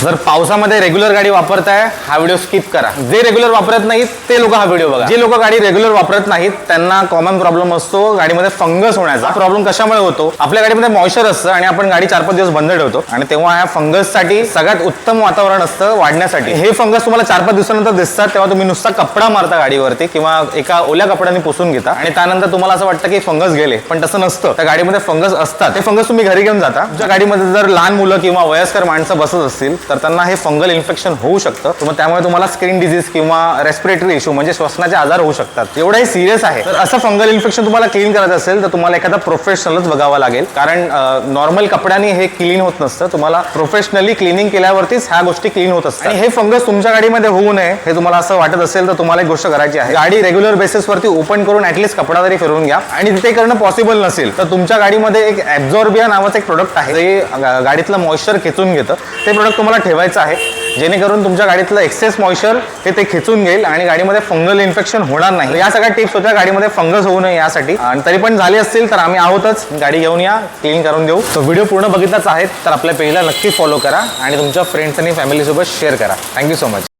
जर पावसामध्ये रेग्युलर गाडी वापरताय हा व्हिडिओ स्किप करा. जे रेग्युलर वापरत नाहीत ते लोक हा व्हिडिओ बघा. जे लोक गाडी रेग्युलर वापरत नाहीत त्यांना कॉमन प्रॉब्लेम असतो गाडीमध्ये फंगस होण्याचा. प्रॉब्लेम कशामुळे होतो? आपल्या गाडीमध्ये मॉइश्चर असतं आणि आपण गाडी 4-5 दिवस बंद ठेवतो आणि तेव्हा ह्या फंगससाठी सगळ्यात उत्तम वातावरण असतं वाढण्यासाठी. हे फंगस तुम्हाला 4-5 दिवसानंतर दिसतात तेव्हा तुम्ही नुसता कपडा मारता गाडीवरती किंवा एका ओल्या कपड्याने पुसून घेता आणि त्यानंतर तुम्हाला असं वाटतं की फंगस गेले, पण तसं नसतं. त्या गाडीमध्ये फंगस असतात. ते फंगस तुम्ही घरी घेऊन जाता. तुमच्या गाडीमध्ये जर लहान मुलं किंवा वयस्कर माणसं बसत असतील तर त्यांना हे फंगल इन्फेक्शन होऊ शकतं. त्यामुळे तुम्हाला स्किन डिजीज किंवा रेस्पिरेटरी इश्यू म्हणजे श्वसनाचे आजार होऊ शकतात. एवढंही सिरियस आहे. तर असं फंगल इन्फेक्शन तुम्हाला क्लीन करायचं असेल तर तुम्हाला एखादा प्रोफेशनलच बघावा लागेल, कारण नॉर्मल कपड्याने हे क्लीन होत नसतं. तुम्हाला प्रोफेशनली क्लिनिंग केल्यावरतीच ह्या गोष्टी क्लीन होत असतात. आणि हे फंगस तुमच्या गाडीमध्ये होऊ नये हे तुम्हाला असं वाटत असेल तर तुम्हाला एक गोष्ट करायची आहे. गाडी रेग्युलर बेसिसवरती ओपन करून ऍटलीस्ट कपडा तरी फिरवून घ्या. आणि तिथे करणं पॉसिबल नसेल तर तुमच्या गाडीमध्ये एक ॲब्झॉर्बिया नावाचं एक प्रोडक्ट आहे जे गाडीतलं मॉइश्चर खेचून घेतं. ते प्रोडक्ट तुम्हाला ठेवायचं आहे जेणेकरून तुमच्या गाडीतलं एक्सेस मॉइश्चर ते खेचून घेईल आणि गाडीमध्ये फंगल इन्फेक्शन होणार नाही. या सगळ्या टिप्स होत्या गाडीमध्ये फंगस होऊ नये यासाठी. आणि तरी पण झाली असतील तर आम्ही आहोतच. गाडी घेऊन या, क्लीन करून देऊ. तो व्हिडिओ पूर्ण बघितलाच आहेत तर आपल्या पेजला नक्की फॉलो करा आणि तुमच्या फ्रेंड्स आणि फॅमिलीसोबत शेअर करा. Thank you so much.